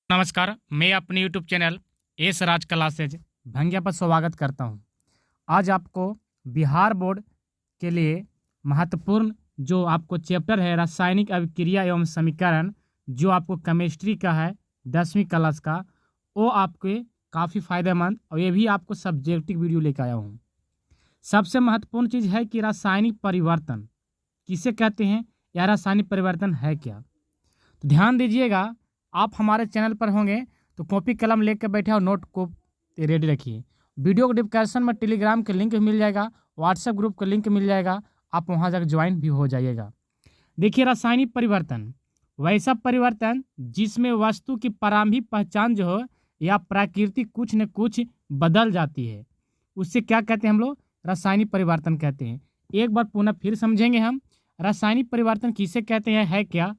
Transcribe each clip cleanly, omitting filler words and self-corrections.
नमस्कार, मैं अपने यूट्यूब चैनल एस राज क्लासेज भंगिया पर स्वागत करता हूं। आज आपको बिहार बोर्ड के लिए महत्वपूर्ण जो आपको चैप्टर है रासायनिक अभिक्रिया एवं समीकरण, जो आपको केमिस्ट्री का है 10वीं क्लास का, वो आपके काफ़ी फायदेमंद और ये भी आपको सब्जेक्टिव वीडियो लेकर आया हूँ। सबसे महत्वपूर्ण चीज़ है कि रासायनिक परिवर्तन किसे कहते हैं या रासायनिक परिवर्तन है क्या। तो ध्यान दीजिएगा, आप हमारे चैनल पर होंगे तो कॉपी कलम लेकर बैठे और नोट को रेडी रखिए। वीडियो को डिस्क्रिप्शन में टेलीग्राम के लिंक मिल जाएगा, व्हाट्सएप ग्रुप का लिंक मिल जाएगा, आप वहां जाकर ज्वाइन भी हो जाइएगा। देखिए, रासायनिक परिवर्तन वैसा परिवर्तन जिसमें वस्तु की प्रारंभिक पहचान जो हो या प्रकृति कुछ न कुछ बदल जाती है, उससे क्या कहते हैं हम लोग? रासायनिक परिवर्तन कहते हैं। एक बार पुनः फिर समझेंगे हम रासायनिक परिवर्तन किसे कहते हैं, है क्या।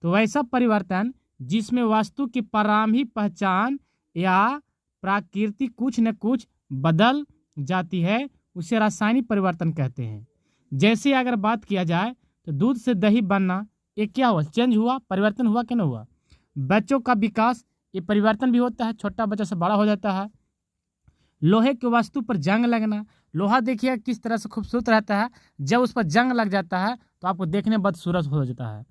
तो वैसा परिवर्तन जिसमें वस्तु की प्रारंभिक पहचान या प्रकृति कुछ न कुछ बदल जाती है, उसे रासायनिक परिवर्तन कहते हैं। जैसे अगर बात किया जाए तो दूध से दही बनना, ये क्या हुआ? चेंज हुआ, परिवर्तन हुआ कि नहीं हुआ? बच्चों का विकास, ये परिवर्तन भी होता है, छोटा बच्चा से बड़ा हो जाता है। लोहे की वस्तु पर जंग लगना, लोहा देखिए किस तरह से खूबसूरत रहता है, जब उस पर जंग लग जाता है तो आपको देखने बदसूरत हो जाता है।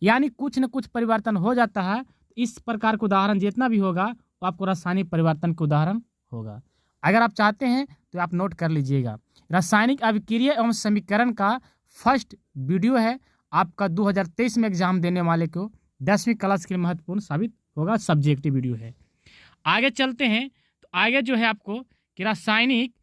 यानी कुछ न कुछ परिवर्तन हो जाता है। इस प्रकार का उदाहरण जितना भी होगा वो आपको रासायनिक परिवर्तन का उदाहरण होगा। अगर आप चाहते हैं तो आप नोट कर लीजिएगा। रासायनिक अभिक्रिया एवं समीकरण का फर्स्ट वीडियो है, आपका 2023 में एग्जाम देने वाले को 10वीं क्लास के लिए महत्वपूर्ण साबित होगा, सब्जेक्टिव वीडियो है। आगे चलते हैं तो आगे जो है आपको कि रासायनिक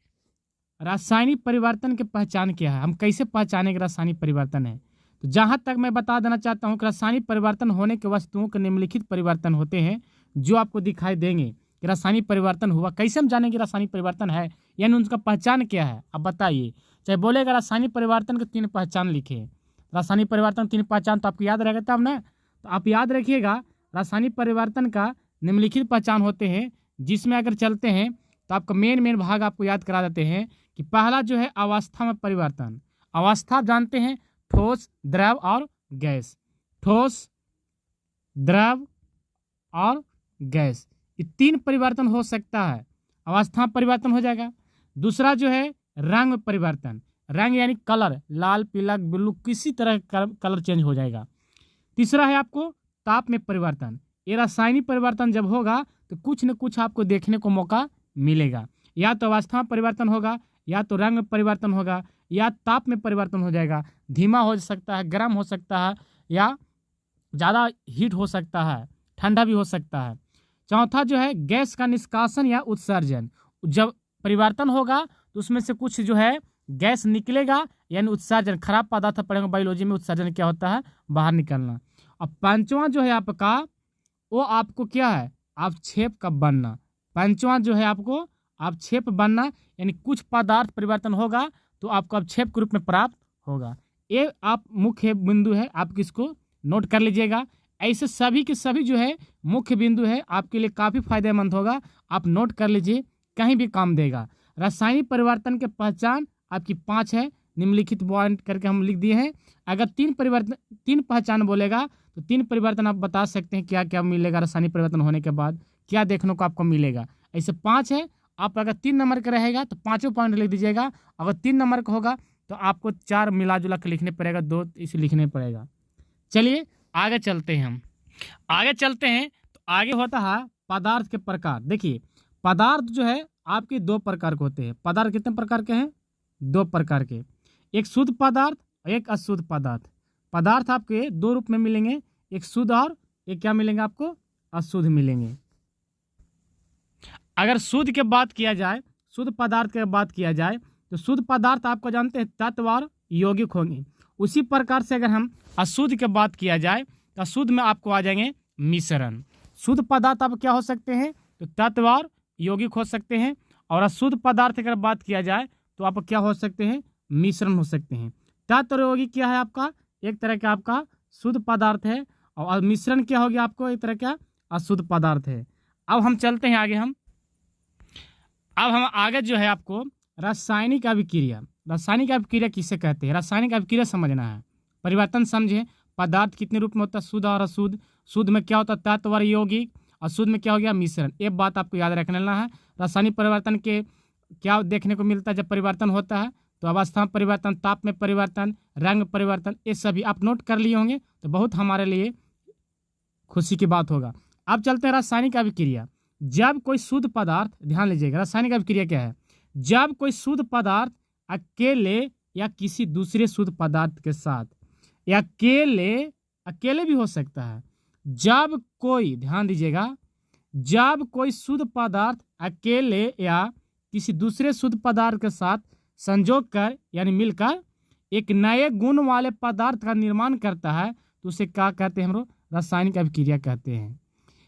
परिवर्तन की पहचान क्या है, हम कैसे पहचाने कि रासायनिक परिवर्तन है। तो जहाँ तक मैं बता देना चाहता हूँ कि रासायनिक परिवर्तन होने के वस्तुओं के निम्नलिखित परिवर्तन होते हैं जो आपको दिखाई देंगे कि रासायनिक परिवर्तन हुआ। कैसे हम जानेंगे रासायनिक परिवर्तन है, यानी उनका पहचान क्या है, अब बताइए। चाहे बोलेगा रासायनिक परिवर्तन के 3 पहचान लिखे, रासायनिक परिवर्तन 3 पहचान तो आपको याद रहेगा तब ना। तो आप याद रखिएगा, रासायनिक परिवर्तन का निम्नलिखित पहचान होते हैं, जिसमें अगर चलते हैं तो आपका मेन भाग आपको याद करा देते हैं कि पहला जो है अवस्था में परिवर्तन। अवस्था आप जानते हैं, ठोस, द्रव और गैस। ठोस, द्रव और गैस, ये 3 परिवर्तन हो सकता है। अवस्था परिवर्तन हो जाएगा। दूसरा जो है रंग परिवर्तन, रंग यानी कलर, लाल, पीला, ब्लू, किसी तरह का कलर चेंज हो जाएगा। तीसरा है आपको ताप में परिवर्तन। ये रासायनिक परिवर्तन जब होगा तो कुछ न कुछ आपको देखने को मौका मिलेगा, या तो अवस्था में परिवर्तन होगा, या तो रंग में परिवर्तन होगा, या ताप में परिवर्तन हो जाएगा। धीमा हो सकता है, गर्म हो सकता है, या ज़्यादा हीट हो सकता है, ठंडा भी हो सकता है। चौथा जो है गैस का निष्कासन या उत्सर्जन। जब परिवर्तन होगा तो उसमें से कुछ जो है गैस निकलेगा, यानी उत्सर्जन। खराब पदार्थ पढ़ेंगे बायोलॉजी में, उत्सर्जन क्या होता है? बाहर निकलना। और पांचवा जो है आपका, वो आपको क्या है? अवक्षेप का बनना। पांचवा जो है आपको अवक्षेप बनना, यानी कुछ पदार्थ परिवर्तन होगा तो आपको अवक्षेप के रूप में प्राप्त होगा। ये आप मुख्य बिंदु है, आप किसको नोट कर लीजिएगा। ऐसे सभी के सभी जो है मुख्य बिंदु है, आपके लिए काफ़ी फायदेमंद होगा, आप नोट कर लीजिए, कहीं भी काम देगा। रासायनिक परिवर्तन के पहचान आपकी 5 है, निम्नलिखित पॉइंट करके हम लिख दिए हैं। अगर 3 पहचान बोलेगा तो 3 परिवर्तन आप बता सकते हैं क्या क्या मिलेगा रासायनिक परिवर्तन होने के बाद, क्या देखने को आपको मिलेगा। ऐसे 5 है, आप अगर 3 नंबर का रहेगा तो 5 पॉइंट लिख दीजिएगा। अगर 3 नंबर का होगा तो आपको 4 मिला जुला के लिखने पड़ेगा, 2 इसे लिखने पड़ेगा। चलिए आगे चलते हैं। हम आगे चलते हैं तो आगे होता है पदार्थ के प्रकार। देखिए, पदार्थ जो है आपके 2 प्रकार के होते हैं। पदार्थ कितने प्रकार के हैं? 2 प्रकार के, एक शुद्ध पदार्थ और एक अशुद्ध पदार्थ। पदार्थ आपके 2 रूप में मिलेंगे, एक शुद्ध और एक क्या मिलेंगे आपको? अशुद्ध मिलेंगे। अगर शुद्ध के बात किया जाए, शुद्ध पदार्थ की बात किया जाए तो शुद्ध पदार्थ आपको जानते हैं तत्व और यौगिक होंगे। उसी प्रकार से अगर हम अशुद्ध की बात किया जाए तो अशुद्ध में आपको आ जाएंगे मिश्रण। शुद्ध पदार्थ आप क्या हो सकते हैं? तो तत्व और यौगिक हो सकते हैं। और अशुद्ध पदार्थ अगर बात किया जाए तो आप क्या हो सकते हैं? मिश्रण हो सकते हैं। तत्व और यौगिक क्या है आपका? एक तरह का आपका शुद्ध पदार्थ है, और मिश्रण क्या हो गया आपको? एक तरह का अशुद्ध पदार्थ है। अब हम चलते हैं आगे। अब हम आगे जो है आपको रासायनिक अभिक्रिया। रासायनिक अभिक्रिया किसे कहते हैं? रासायनिक अभिक्रिया समझना है, परिवर्तन समझे। पदार्थ कितने रूप में होता है? शुद्ध और अशुद्ध। शुद्ध में क्या होता है? तत्व और यौगिक। अशुद्ध में क्या हो गया, मिश्रण। एक बात आपको याद रखने लेना है। रासायनिक परिवर्तन के क्या देखने को मिलता है जब परिवर्तन होता है, तो अवस्था में परिवर्तन, ताप में परिवर्तन, रंग परिवर्तन, ये सभी आप नोट कर लिए होंगे तो बहुत हमारे लिए खुशी की बात होगा। अब चलते हैं रासायनिक अभिक्रिया। जब कोई शुद्ध पदार्थ, ध्यान लीजिएगा रासायनिक अभिक्रिया क्या है, जब कोई शुद्ध पदार्थ अकेले या किसी दूसरे शुद्ध पदार्थ के साथ, या अकेले भी हो सकता है, जब कोई, ध्यान दीजिएगा, जब कोई शुद्ध पदार्थ अकेले या किसी दूसरे शुद्ध पदार्थ के साथ संजोग कर यानी मिलकर एक नए गुण वाले पदार्थ का निर्माण करता है तो उसे क्या कहते हैं हम लोग, रासायनिक अभिक्रिया कहते हैं।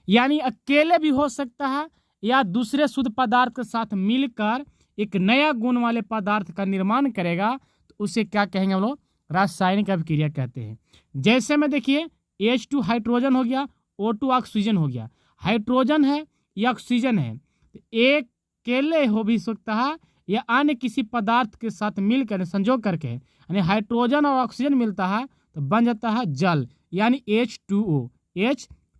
यानी अकेले भी हो सकता है या दूसरे शुद्ध पदार्थ के साथ मिलकर एक नया गुण वाले पदार्थ का निर्माण करेगा तो उसे क्या कहेंगे हम लोग, रासायनिक अभिक्रिया कहते हैं। जैसे में देखिए H2 हाइड्रोजन हो गया, O2 ऑक्सीजन हो गया। हाइड्रोजन है या ऑक्सीजन है तो एक अकेले हो भी सकता है या अन्य किसी पदार्थ के साथ मिलकर संजोग करके, यानी हाइड्रोजन और ऑक्सीजन मिलता है तो बन जाता है जल, यानी H2O।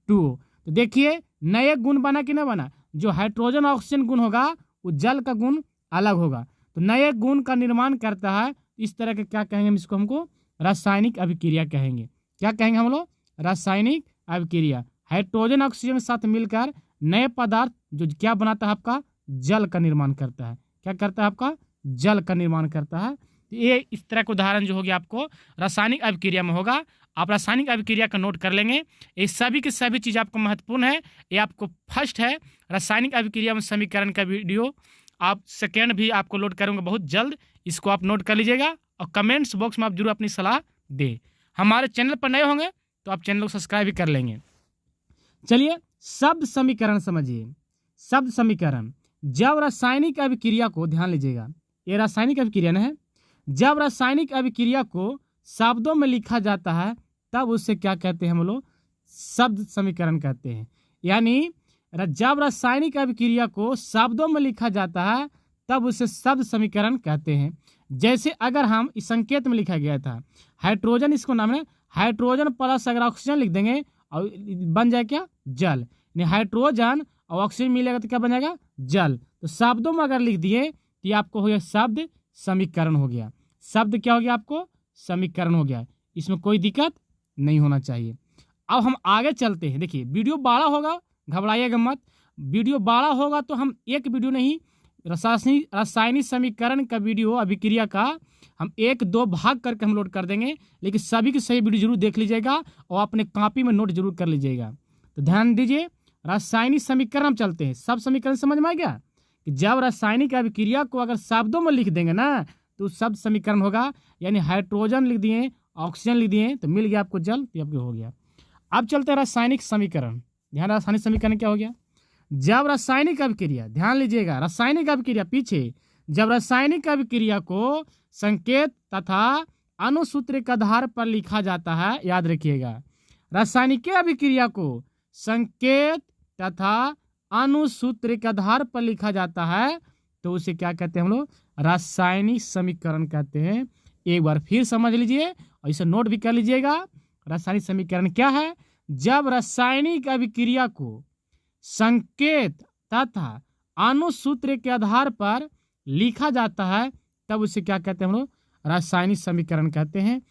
तो देखिए नए गुण बना कि नहीं बना, जो हाइड्रोजन ऑक्सीजन गुण होगा वो जल का गुण अलग होगा, तो नए गुण का निर्माण करता है। इस तरह के क्या कहेंगे हम इसको, हमको रासायनिक अभिक्रिया कहेंगे। क्या कहेंगे हम लोग, रासायनिक अभिक्रिया। हाइड्रोजन ऑक्सीजन के साथ मिलकर नए पदार्थ जो क्या बनाता है आपका, जल का निर्माण करता है। क्या करता है आपका, जल का निर्माण करता है। ये इस तरह का उदाहरण जो हो गया आपको रासायनिक अभिक्रिया में होगा। आप रासायनिक अभिक्रिया का नोट कर लेंगे। ये सभी की सभी चीज़ आपको महत्वपूर्ण है। ये आपको फर्स्ट है रासायनिक अभिक्रिया में समीकरण का वीडियो, आप सेकेंड भी आपको लोड करूँगा बहुत जल्द, इसको आप नोट कर लीजिएगा और कमेंट्स बॉक्स में आप जरूर अपनी सलाह दें। हमारे चैनल पर नए होंगे तो आप चैनल को सब्सक्राइब भी कर लेंगे। चलिए शब्द समीकरण समझिए। शब्द समीकरण, जब रासायनिक अभिक्रिया को, ध्यान लीजिएगा ये रासायनिक अभिक्रिया है, जब रासायनिक अभिक्रिया को शब्दों में लिखा जाता है तब उससे क्या कहते हैं हम लोग, शब्द समीकरण कहते हैं। यानी जब रासायनिक अभिक्रिया को शब्दों में लिखा जाता है तब उसे शब्द समीकरण कहते हैं। जैसे अगर हम इस संकेत में लिखा गया था हाइड्रोजन, इसको नाम है हाइड्रोजन प्लस अगर ऑक्सीजन लिख देंगे और बन जाए क्या, जल। हाइड्रोजन और ऑक्सीजन मिलेगा तो क्या बन जाएगा, जल। तो शब्दों में अगर लिख दिए तो ये आपको हो गया शब्द समीकरण हो गया। शब्द क्या हो गया आपको, समीकरण हो गया। इसमें कोई दिक्कत नहीं होना चाहिए। अब हम आगे चलते हैं। देखिए वीडियो बड़ा होगा, घबराइएगा मत। वीडियो बड़ा होगा तो हम एक वीडियो नहीं, रासायनिक समीकरण का वीडियो अभिक्रिया का हम 1-2 भाग करके हम लोड कर देंगे, लेकिन सभी की सही वीडियो जरूर देख लीजिएगा और अपने कॉपी में नोट जरूर कर लीजिएगा। तो ध्यान दीजिए, रासायनिक समीकरण हम चलते हैं। सब समीकरण समझ में आ गया कि जब रासायनिक अभिक्रिया को अगर शब्दों में लिख देंगे ना तो शब्द समीकरण होगा। यानी हाइड्रोजन लिख दिए, ऑक्सीजन लिख दिए तो मिल गया आपको जल, तो आपको हो गया। अब चलते हैं रासायनिक समीकरण। ध्यान, रासायनिक समीकरण क्या हो गया, जब रासायनिक अभिक्रिया, ध्यान लीजिएगा रासायनिक अभिक्रिया पीछे, जब रासायनिक अभिक्रिया को संकेत तथा अनुसूत्र के आधार पर लिखा जाता है, याद रखिएगा रासायनिक अभिक्रिया को संकेत तथा अनुसूत्र के आधार पर लिखा जाता है तो उसे क्या कहते हैं हम लोग, रासायनिक समीकरण कहते हैं। एक बार फिर समझ लीजिए और इसे नोट भी कर लीजिएगा। रासायनिक समीकरण क्या है, जब रासायनिक अभिक्रिया को संकेत तथा अनुसूत्र के आधार पर लिखा जाता है तब उसे क्या कहते हैं हम लोग, रासायनिक समीकरण कहते हैं।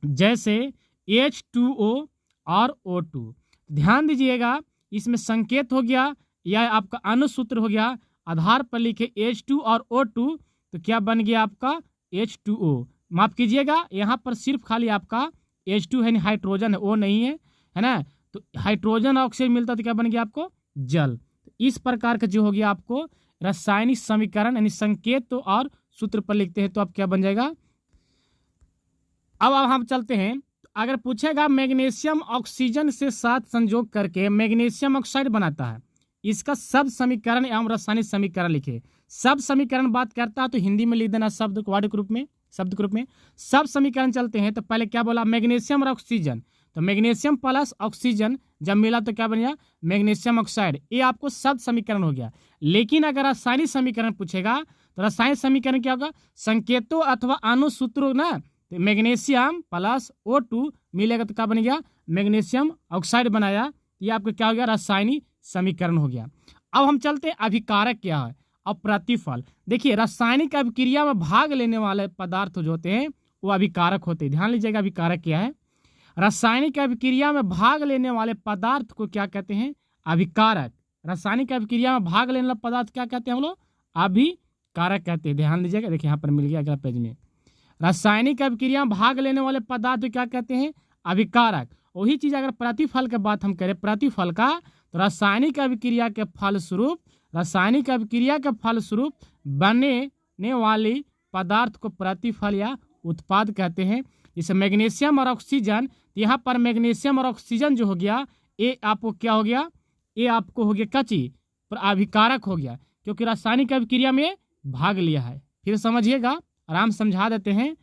जैसे H2O और O2, ध्यान दीजिएगा इसमें संकेत हो गया या आपका अनुसूत्र हो गया, आधार पर लिखे H2 और O2 तो क्या बन गया आपका H2O। माफ कीजिएगा यहाँ पर सिर्फ खाली आपका H2 है, हाइड्रोजन है, O नहीं है, है ना। तो हाइड्रोजन ऑक्सीजन मिलता तो क्या बन गया आपको, जल। तो इस प्रकार का जो हो गया आपको रासायनिक समीकरण, यानी संकेत तो और सूत्र पर लिखते हैं तो आप क्या बन जाएगा। अब हम चलते हैं, अगर पूछेगा मैग्नीशियम ऑक्सीजन से साथ संयोग करके मैग्नीशियम ऑक्साइड बनाता है, इसका शब्द समीकरण एवं रासायनिक समीकरण लिखे। शब्द समीकरण बात करता है तो हिंदी में लिख देना शब्द को, वर्ड ग्रुप में, शब्द ग्रुप में। शब्द समीकरण चलते हैं तो पहले क्या बोला, मैग्नीशियम और ऑक्सीजन, तो मैग्नीशियम प्लस ऑक्सीजन जब मिला तो क्या बन गया, मैग्नीशियम ऑक्साइड। ये आपको शब्द समीकरण हो गया। लेकिन अगर रासायनिक समीकरण पूछेगा तो रासायनिक समीकरण क्या होगा, संकेतों अथवा अनुसूत्रों ना, तो मैग्नीशियम प्लस O2 मिलेगा तो क्या बन गया, मैग्नीशियम ऑक्साइड बनाया। ये आपको क्या हो गया, रासायनिक समीकरण हो गया। अब हम चलते हैं अभिकारक क्या है और प्रतिफल। देखिए रासायनिक अभिक्रिया में भाग लेने वाले पदार्थ जो होते हैं वो अभिकारक होते हैं। ध्यान लीजिएगा अभिकारक क्या है। रासायनिक अभिक्रिया में भाग लेने वाले पदार्थ को क्या कहते हैं? अभिकारक। रासायनिक अभिक्रिया में भाग लेने वाला पदार्थ क्या कहते हैं हम लोग? अभिकारक कहते हैं। ध्यान दीजिएगा, देखिए यहाँ पर मिल गया अगला पेज में। रासायनिक अभिक्रिया में भाग लेने वाले पदार्थ क्या कहते हैं? अभिकारक। वही चीज अगर प्रतिफल की बात हम करें, प्रतिफल का, तो रासायनिक अभिक्रिया के फलस्वरूप बनने वाली पदार्थ को प्रतिफल या उत्पाद कहते हैं। जैसे मैग्नीशियम और ऑक्सीजन, तो यहाँ पर मैग्नीशियम और ऑक्सीजन जो हो गया, ये आपको क्या हो गया? ये आपको हो गया कची पर अभिकारक हो गया, क्योंकि रासायनिक अभिक्रिया में भाग लिया है। फिर समझिएगा, आराम समझा देते हैं।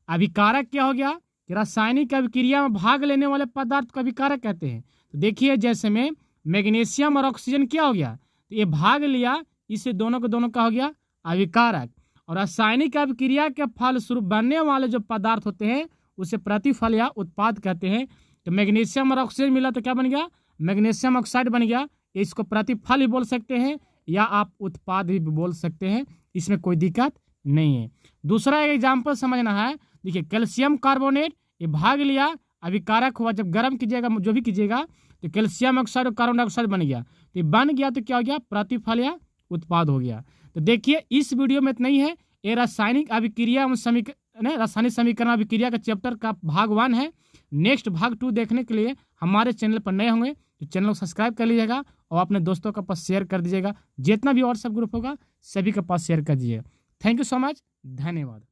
अभिकारक क्या हो गया कि रासायनिक अभिक्रिया में भाग लेने वाले पदार्थ को अभिकारक कहते हैं। तो देखिए जैसे में मैग्नीशियम और ऑक्सीजन क्या हो गया, तो ये भाग लिया, इससे दोनों का हो गया अभिकारक। और रासायनिक अभिक्रिया के फलस्वरूप बनने वाले जो पदार्थ होते हैं उसे प्रतिफल या उत्पाद कहते हैं। तो मैग्नीशियम और ऑक्सीजन मिला तो क्या बन गया? मैग्नीशियम ऑक्साइड बन गया। इसको प्रतिफल भी बोल सकते हैं या आप उत्पाद भी बोल सकते हैं, इसमें कोई दिक्कत नहीं है। दूसरा एग्जाम्पल समझना है। देखिए कैल्शियम कार्बोनेट, ये भाग लिया, अभिकारक हुआ। जब गर्म कीजिएगा, जो भी कीजिएगा, तो कैल्शियम ऑक्साइड और कार्बन डाइऑक्साइड बन गया। तो ये बन गया तो क्या हो गया? प्रतिफल या उत्पाद हो गया। तो देखिए इस वीडियो में इतना ही है। ये रासायनिक अभिक्रिया रासायनिक समीकरण अभिक्रिया का चैप्टर का भाग 1 है। नेक्स्ट भाग 2 देखने के लिए हमारे चैनल पर नए होंगे तो चैनल को सब्सक्राइब कर लीजिएगा और अपने दोस्तों के पास शेयर कर दीजिएगा। जितना भी व्हाट्सएप ग्रुप होगा सभी के पास शेयर कर दीजिएगा। थैंक यू सो मच, धन्यवाद।